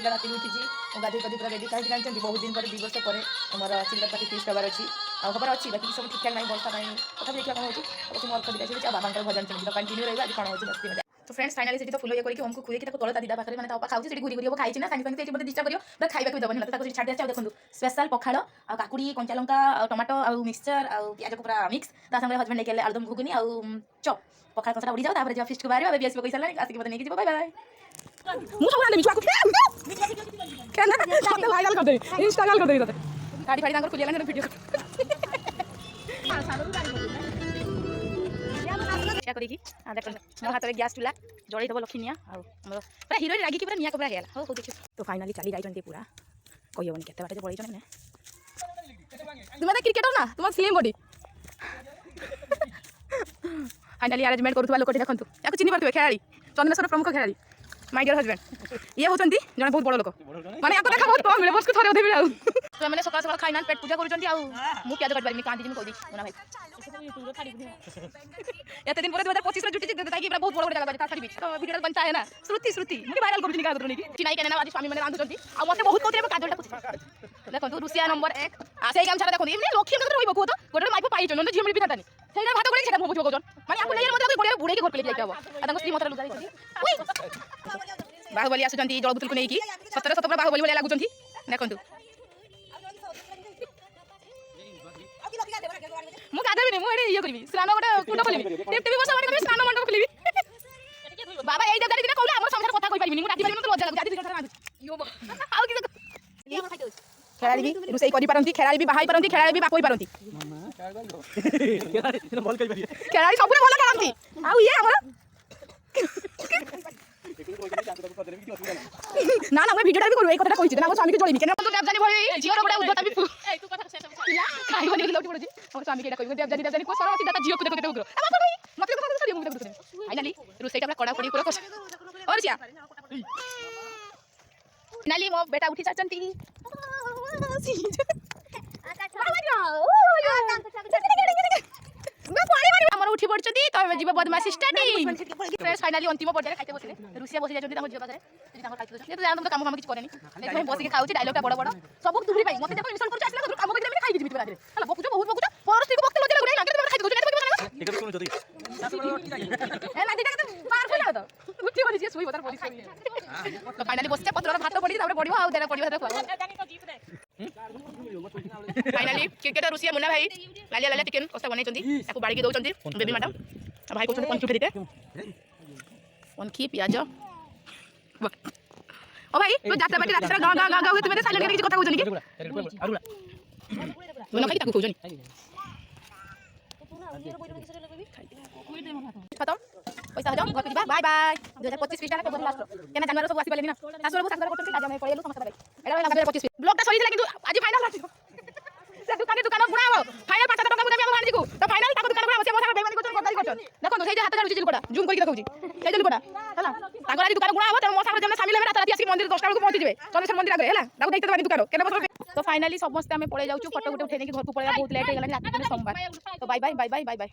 पिला राति उठी गाधी गाधी पूरा रेडी कहीं जानते बहुत दिन पर 2 वर्ष पर मोर चिल्ड्रन पार्टी फिस्ट हबार अच्छी खबर अच्छी बाकी सब ठीक ठाक नहीं वर्षा तथा देखा कौन होती मोर खबर अच्छी बाबा भजन चलती कंटिन्यू रहा कौन होती मस्ती मजा तो फ्रेंड्स फाइनली से फुल ये करके हमको खुए कि तला दीदा पाखे मैंने खाऊँ से घूरी घूरी खाई ना सागे सागे मत डिस्टर्ब कर खाइबा भी दबनी ना छाड़ी आस देखो स्पेशल पखाड़ आ काकुड़ी कंचा लंका टमाटो आ मिक्सचर आ प्याज को पूरा मिक्स सागे हजबैंड लेके आलुदम घुगुनी आ चप पखाड़ कसा उड़ी जाओ तापर फिस्ट को बाहर बेबी आस पैसा आसिक मत नहीं बाय बाय मु सब आने मिछुआ को केना वायरल कर दे इंस्टाग्राम कर दे गाड़ी फाड़ी तांकर खुलिया ना वीडियो क्या करी देख मो हाथ में गैस चूल्हा जड़े दब लक्ष्मी निया पूरा हिरोइन रागी पूरा निया पूरा गला हो देखिए तो फाइनाली चली जाइए पूरा कही हेनी के बाटे पड़े मैंने तुम्हें क्रिकेटर ना तुम स्लिम बॉडी फाइनाली अरेंजमेंट करुवा लोक देखो या चिन्ह पारे खेलाड़ी चंद्रेश्वर प्रमुख खेलाड़ी माय डियर हजबैंड ये होती जन बहुत बड़ लोक मैंने देखा बहुत कम मिले बस को थरे देवी आउ तो मैंने सकाल सकाल खाइना पेट पूजा करूँ प्याज काट पारि कहाँ कही मुना भाई एत दिन 2025 जुटी बहुत बड़ बड़ जगह छाड़ी तो वीडियो बनता है ना श्रुति श्रुति मुझे भाइराल करूँ चिनाई के आज स्वामी मैंने रांधुंट आ मत बहुत कहते काजलटा देखो रुसिया नंबर 1 से गामछा देखो लक्ष्मी रही कह तो गोटे माइक पाई झील मिल पिता से भात गोड़े से बुझ गौन मैंने गोड़े बुड़े घर पे जाइए स्त्री मत लुगा बाहुबली आसुँच जल बोतल को लेकिन सतरे सत बाहुबली भाई लगुंट देखो मु गाधेबी मुझे ये करी स्नान गोटे कुंड खोलि टीवी बस करी स्नान मंडप खोलि बाबा यही जगह दिन कहले आम संसार कथा कहि पारिबिनी मु राति पारि मत लज्जा लागु राति दिन आउ कि खेलाड़ी भी रुसई करि पारंती खेलाड़ी भी बाहाई पारंती खेलाड़ी भी बाप होई पारंती खेलाड़ी सबुरे भल खेलंती आउ ये हमर ना ना मैं वीडियोटा भी करू ए कथाटा कहिछि ना स्वामी के जळिबी केना तो देवजानी भई जियो गोटा उद्धता भी ए तू कथा शेष खाइ बनी लौटी पड़छि हम स्वामी के कहबो देवजानी को सर सीधा जियो को देखो उग्र मत कथा सर मु देखो फाइनली रुसईटा कड़ा पड़ी पूरा कस और जिया फाइनली मो बेटा उठी साचंती আমার উঠি পড়ছন্তি তবে জীব বদমাশি স্টার্টিং ফ্রেন্ডস ফাইনালি অন্তিম পর্যায়ে খাইতে বসিলে রুসিয়া বসি যাচ্ছেন তাম জিও পাখে যদি তাম খাইতে দছন তো জানো তো কাম কাম কিছু করেনি আমি বসি খাউছি ডায়লগটা বড় বড় সব তুলি পাই মতে দেখো ইনসল্ট করছ আসলে তো কাম করে আমি খাই দিবি তোরা হলা বকুছ বহুত বকুছ পরস্ত্রী কো বকতে লজ্জা লাগে না তুমি খাইতে দছন এটা কোন যদি এ না দিটা তো পার হইলা তো উঠি বলি যে শুই বতার পরিস তো ফাইনালি বসছে পত্রর ভাত পড়ি তারপরে পড়িব আর দেনা পড়িব সেটা খাওয়া फाइनाली क्रिकेटर रुसिया मुन्ना भाई लालिया लालिया चिकेन कष्ट बनई ताको बाड़ी के दौरान बेबी मैडम भाई कहते पंखी उठे देते पंखी पियाज ओ भाई तो जात्रा बाटी रात गाँव गाँव गाँव तुम्हें साइलेंट किसी कथा कहनी मुन्ना भाई ताको कहनी खत्म पैसा हजाम घर पे बाय बाय 2025 फिस्टा के लास्ट केना जानवर सब आसी पालेनी ना सासुर को सासुर करते लाजा मैं पळेलु समस्त भाई एडा 2025 ब्लॉग ता सही थिला किंतु आज फाइनल राति से दुकान गुणा हो फाइनल 5 टका मुदे हम भाणी को तो फाइनल ताको दुकान गुणा से मोसा बेमानी को गदारी करछन देखो सेई जे हाथ जानुची जिलकोटा जूम करके देखौची सेई जिलकोटा हला ताको आज दुकान गुणा हो त मोसा जने शामिल हेबे राति आसी मंदिर 10 टा को पहुंची जेबे चंद्रेश्वर मंदिर आगे हला ताको देखते बानी दुकान केना बस तो फाइनली समस्त हमें पळे जाउछु फोटो गुटे उठे नेकी घर को पळेला बहुत लेट हे गलानी राति सोमवार तो bye bye bye bye bye bye